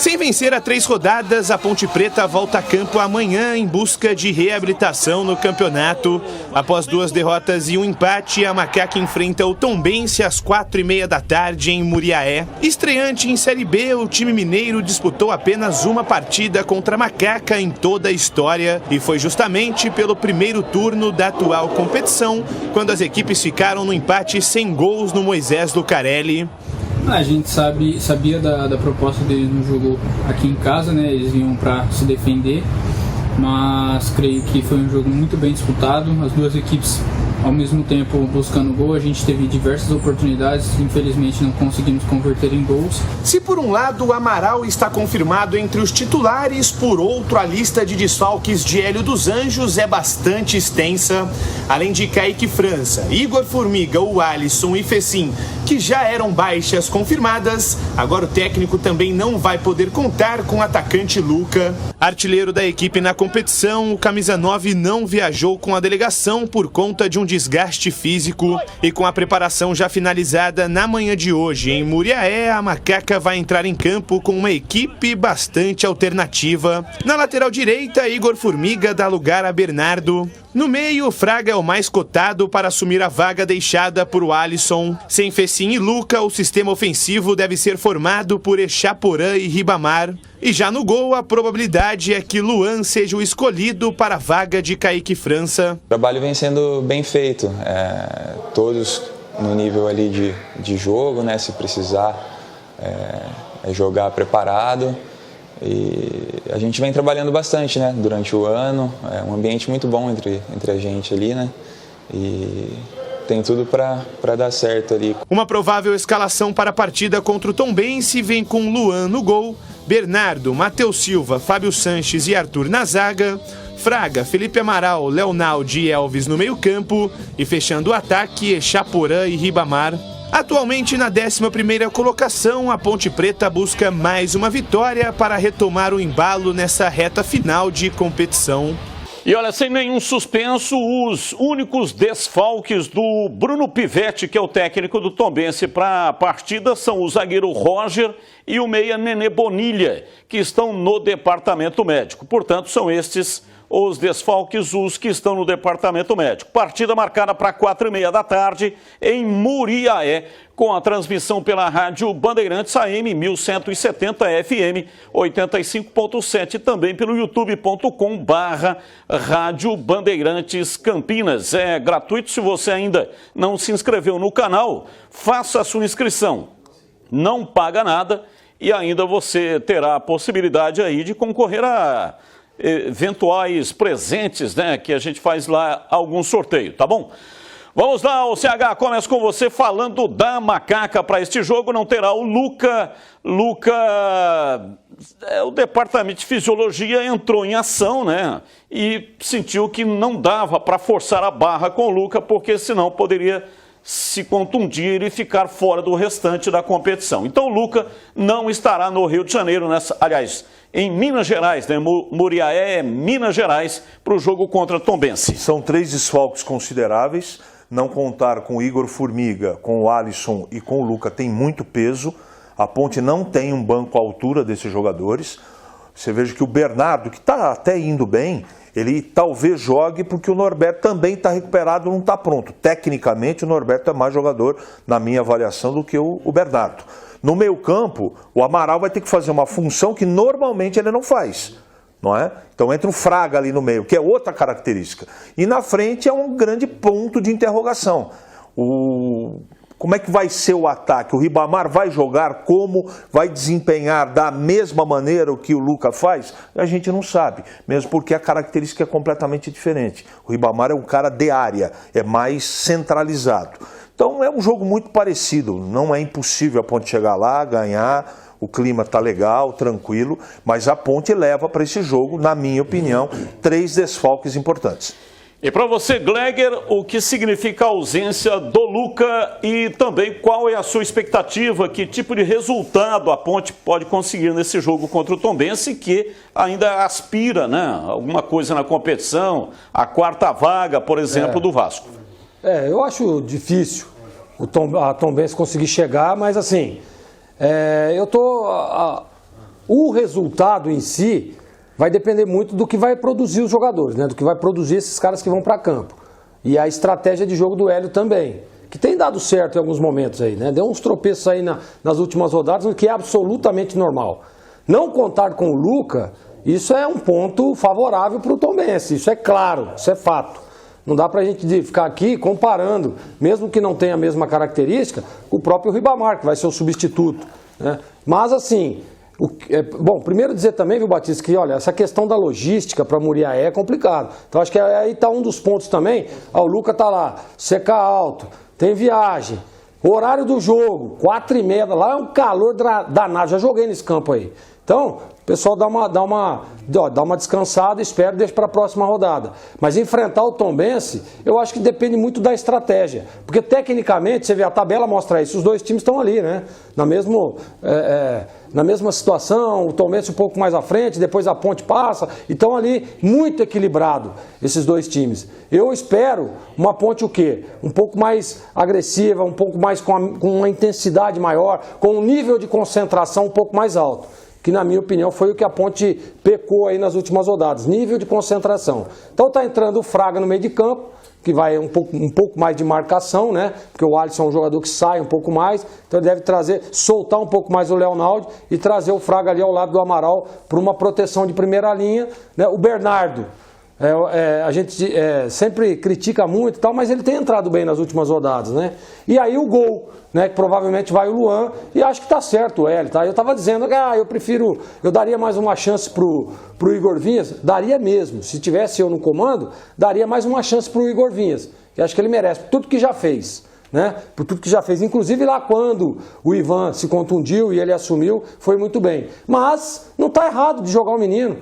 Sem vencer a 3 rodadas, a Ponte Preta volta a campo amanhã em busca de reabilitação no campeonato. Após 2 derrotas e um empate, a Macaca enfrenta o Tombense às 4h30 da tarde em Muriaé. Estreante em Série B, o time mineiro disputou apenas uma partida contra a Macaca em toda a história e foi justamente pelo primeiro turno da atual competição, quando as equipes ficaram no empate sem gols no Moisés Lucarelli. A gente sabia da proposta deles no jogo aqui em casa, né? Eles vinham para se defender, mas creio que foi um jogo muito bem disputado. As duas equipes ao mesmo tempo buscando gol. A gente teve diversas oportunidades, infelizmente não conseguimos converter em gols. Se por um lado o Amaral está confirmado entre os titulares, por outro a lista de desfalques de Hélio dos Anjos é bastante extensa. Além de Kaique França, Igor Formiga, o Alisson e Fecim, que já eram baixas confirmadas, agora o técnico também não vai poder contar com o atacante Luca. Artilheiro da equipe na competição, o camisa 9 não viajou com a delegação por conta de um desgaste físico, e com a preparação já finalizada na manhã de hoje em Muriaé, a Macaca vai entrar em campo com uma equipe bastante alternativa. Na lateral direita, Igor Formiga dá lugar a Bernardo. No meio, Fraga é o mais cotado para assumir a vaga deixada por Alisson. Sem Fecim e Luca, o sistema ofensivo deve ser formado por Echaporã e Ribamar. E já no gol, a probabilidade é que Luan seja o escolhido para a vaga de Kaique França. O trabalho vem sendo bem feito, todos no nível ali de jogo, né? Se precisar jogar preparado. E a gente vem trabalhando bastante, né, durante o ano, é um ambiente muito bom entre a gente ali, né, e tem tudo para dar certo ali. Uma provável escalação para a partida contra o Tombense vem com Luan no gol, Bernardo, Matheus Silva, Fábio Sanches e Arthur na zaga, Fraga, Felipe Amaral, Leonaldo e Elvis no meio-campo e fechando o ataque, Echaporã e Ribamar. Atualmente na 11ª colocação, a Ponte Preta busca mais uma vitória para retomar o embalo nessa reta final de competição. E olha, sem nenhum suspenso, os únicos desfalques do Bruno Pivetti, que é o técnico do Tombense, para a partida são o zagueiro Roger e o meia Nenê Bonilha, que estão no departamento médico. Portanto, são estes os desfalques, os que estão no departamento médico. Partida marcada para 4h30 da tarde em Muriaé, com a transmissão pela Rádio Bandeirantes AM 1170 FM 85.7 e também pelo youtube.com/Rádio Bandeirantes Campinas. É gratuito. Se você ainda não se inscreveu no canal, faça a sua inscrição. Não paga nada e ainda você terá a possibilidade aí de concorrer a eventuais presentes, né, que a gente faz lá algum sorteio, tá bom? Vamos lá, o CH, começa com você falando da Macaca. Para este jogo não terá o Luca. O departamento de fisiologia entrou em ação, né, e sentiu que não dava para forçar a barra com o Luca, porque senão poderia se contundir e ficar fora do restante da competição. Então o Luca não estará no Rio de Janeiro, em Minas Gerais, né? Muriaé, Minas Gerais, para o jogo contra Tombense. São 3 desfalques consideráveis. Não contar com o Igor Formiga, com o Alisson e com o Luca tem muito peso. A Ponte não tem um banco à altura desses jogadores. Você veja que o Bernardo, que está até indo bem, ele talvez jogue porque o Norberto também está recuperado, não está pronto. Tecnicamente, o Norberto é mais jogador, na minha avaliação, do que o Bernardo. No meio campo, o Amaral vai ter que fazer uma função que normalmente ele não faz, não é? Então entra o Fraga ali no meio, que é outra característica. E na frente é um grande ponto de interrogação. Como é que vai ser o ataque? O Ribamar vai jogar como? Vai desempenhar da mesma maneira o que o Luca faz? A gente não sabe, mesmo porque a característica é completamente diferente. O Ribamar é um cara de área, é mais centralizado. Então é um jogo muito parecido, não é impossível a Ponte chegar lá, ganhar, o clima está legal, tranquilo, mas a Ponte leva para esse jogo, na minha opinião, 3 desfalques importantes. E para você, Gleger, o que significa a ausência do Luca e também qual é a sua expectativa, que tipo de resultado a Ponte pode conseguir nesse jogo contra o Tombense, que ainda aspira, né, alguma coisa na competição, a 4ª vaga, por exemplo, do Vasco. Eu acho difícil a Tombense conseguir chegar, mas assim, O resultado em si vai depender muito do que vai produzir os jogadores, né? Do que vai produzir esses caras que vão para campo. E a estratégia de jogo do Hélio também, que tem dado certo em alguns momentos aí, né? Deu uns tropeços aí nas últimas rodadas, o que é absolutamente normal. Não contar com o Luca, isso é um ponto favorável para o Tombense, isso é claro, isso é fato. Não dá para a gente ficar aqui comparando, mesmo que não tenha a mesma característica, com o próprio Ribamar, que vai ser o substituto, né? Mas assim, bom, primeiro dizer também, viu, Batista, que olha, essa questão da logística para Muriaé é complicado. Então acho que aí está um dos pontos também. O Luca está lá, seca alto, tem viagem, o horário do jogo, 4h30, lá é um calor danado, já joguei nesse campo aí. Então, o pessoal dá uma descansada, espera e deixa para a próxima rodada. Mas enfrentar o Tombense, eu acho que depende muito da estratégia. Porque tecnicamente, você vê, a tabela mostra isso, os dois times estão ali, né? Na mesma situação, o Tombense um pouco mais à frente, depois a Ponte passa, e estão ali muito equilibrado, esses dois times. Eu espero uma Ponte o quê? Um pouco mais agressiva, um pouco mais com uma intensidade maior, com um nível de concentração um pouco mais alto. Que na minha opinião foi o que a Ponte pecou aí nas últimas rodadas, nível de concentração. Então está entrando o Fraga no meio de campo, que vai um pouco mais de marcação, né? Porque o Alisson é um jogador que sai um pouco mais, então ele deve soltar um pouco mais o Leonaldo e trazer o Fraga ali ao lado do Amaral para uma proteção de primeira linha, né? O Bernardo, a gente sempre critica muito e tal, mas ele tem entrado bem nas últimas rodadas, né? E aí o gol, né, que provavelmente vai o Luan, e acho que tá certo o Hélio, tá? Eu estava dizendo que eu daria mais uma chance pro Igor Vinhas, daria mesmo, se tivesse eu no comando, daria mais uma chance pro Igor Vinhas, que acho que ele merece, por tudo que já fez, né? Por tudo que já fez, inclusive lá quando o Ivan se contundiu e ele assumiu, foi muito bem. Mas não tá errado de jogar o menino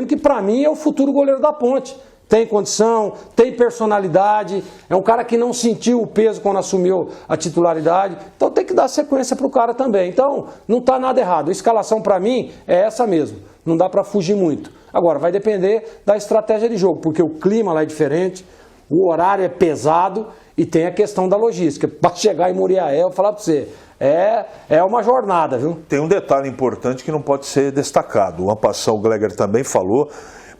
que para mim é o futuro goleiro da Ponte. Tem condição, tem personalidade, é um cara que não sentiu o peso quando assumiu a titularidade, então tem que dar sequência para o cara também. Então não está nada errado, a escalação para mim é essa mesmo, não dá para fugir muito. Agora vai depender da estratégia de jogo, porque o clima lá é diferente, o horário é pesado e tem a questão da logística. Para chegar em Muriaé, eu vou falar para você, é uma jornada, viu? Tem um detalhe importante que não pode ser destacado, o Ampassão, o Gleger também falou,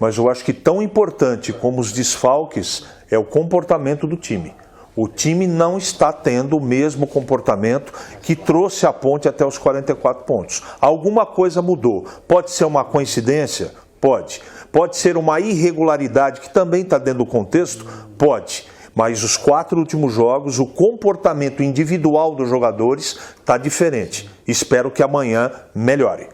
mas eu acho que tão importante como os desfalques é o comportamento do time. O time não está tendo o mesmo comportamento que trouxe a Ponte até os 44 pontos. Alguma coisa mudou. Pode ser uma coincidência? Pode. Pode ser uma irregularidade que também está dentro do contexto? Pode. Mas os 4 últimos jogos, o comportamento individual dos jogadores está diferente. Espero que amanhã melhore.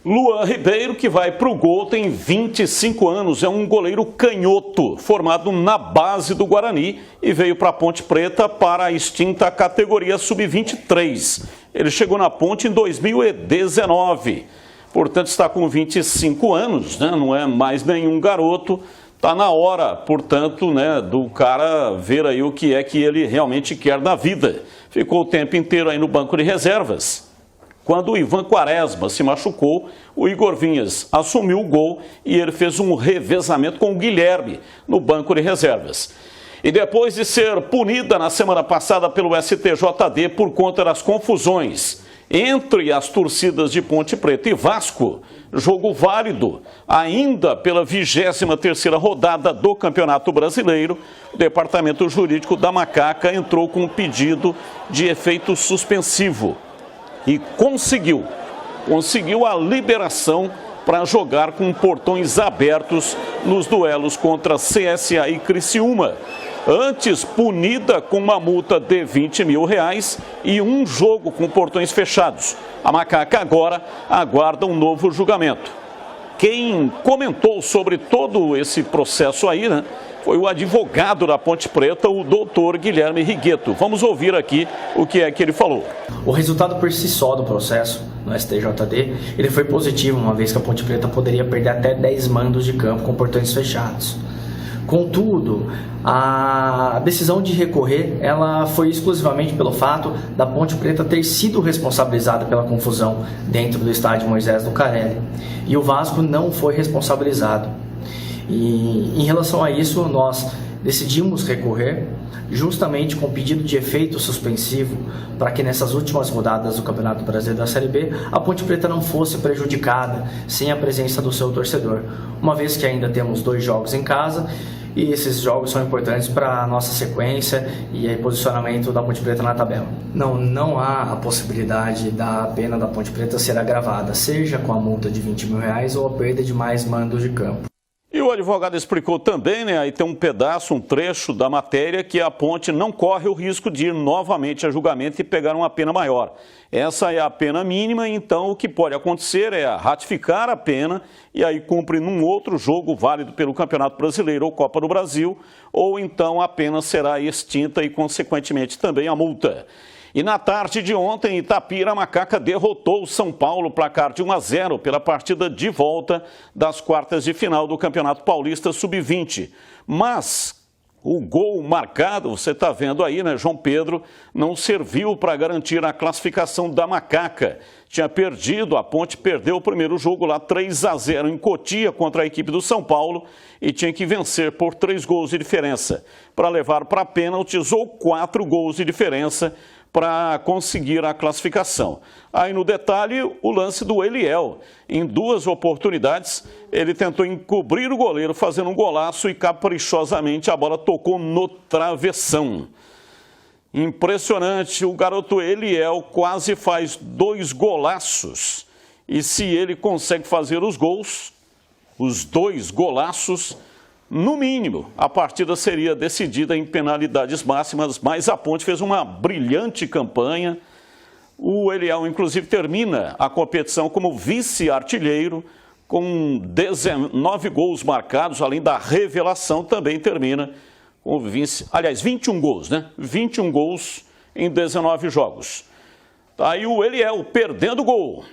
Luan Ribeiro, que vai para o gol, tem 25 anos, é um goleiro canhoto, formado na base do Guarani e veio para a Ponte Preta para a extinta categoria Sub-23. Ele chegou na Ponte em 2019, portanto está com 25 anos, né? Não é mais nenhum garoto. Está na hora, portanto, né, do cara ver aí o que é que ele realmente quer da vida. Ficou o tempo inteiro aí no banco de reservas. Quando o Ivan Quaresma se machucou, o Igor Vinhas assumiu o gol e ele fez um revezamento com o Guilherme no banco de reservas. E depois de ser punida na semana passada pelo STJD por conta das confusões entre as torcidas de Ponte Preta e Vasco, jogo válido ainda pela 23ª rodada do Campeonato Brasileiro, o Departamento Jurídico da Macaca entrou com um pedido de efeito suspensivo e conseguiu a liberação para jogar com portões abertos nos duelos contra CSA e Criciúma, antes punida com uma multa de R$20 mil e um jogo com portões fechados. A Macaca agora aguarda um novo julgamento. Quem comentou sobre todo esse processo aí, né, foi o advogado da Ponte Preta, o doutor Guilherme Rigueto. Vamos ouvir aqui o que é que ele falou. O resultado por si só do processo no STJD, ele foi positivo, uma vez que a Ponte Preta poderia perder até 10 mandos de campo com portões fechados. Contudo, a decisão de recorrer, ela foi exclusivamente pelo fato da Ponte Preta ter sido responsabilizada pela confusão dentro do estádio Moisés Lucarelli. E o Vasco não foi responsabilizado. E em relação a isso, nós decidimos recorrer justamente com pedido de efeito suspensivo para que nessas últimas rodadas do Campeonato Brasileiro da Série B a Ponte Preta não fosse prejudicada sem a presença do seu torcedor, uma vez que ainda temos 2 jogos em casa e esses jogos são importantes para a nossa sequência e posicionamento da Ponte Preta na tabela. Não há a possibilidade da pena da Ponte Preta ser agravada, seja com a multa de R$20 mil ou a perda de mais mandos de campo. E o advogado explicou também, né, aí tem um pedaço, um trecho da matéria que a Ponte não corre o risco de ir novamente a julgamento e pegar uma pena maior. Essa é a pena mínima, então o que pode acontecer é ratificar a pena e aí cumpre num outro jogo válido pelo Campeonato Brasileiro ou Copa do Brasil, ou então a pena será extinta e consequentemente também a multa. E na tarde de ontem, Itapira, a Macaca derrotou o São Paulo, placar de 1-0 pela partida de volta das quartas de final do Campeonato Paulista Sub-20. Mas o gol marcado, você está vendo aí, né, João Pedro, não serviu para garantir a classificação da Macaca. Tinha perdido, a Ponte perdeu o primeiro jogo lá 3-0 em Cotia contra a equipe do São Paulo e tinha que vencer por 3 gols de diferença. Para levar para pênaltis ou 4 gols de diferença para conseguir a classificação. Aí no detalhe, o lance do Eliel. Em 2 oportunidades, ele tentou encobrir o goleiro, fazendo um golaço e caprichosamente a bola tocou no travessão. Impressionante, o garoto Eliel quase faz 2 golaços. E se ele consegue fazer os gols, os 2 golaços, no mínimo, a partida seria decidida em penalidades máximas, mas a Ponte fez uma brilhante campanha. O Eliel, inclusive, termina a competição como vice-artilheiro, com 19 gols marcados, além da revelação, também termina com 21 gols, né? 21 gols em 19 jogos. Tá aí o Eliel perdendo gol.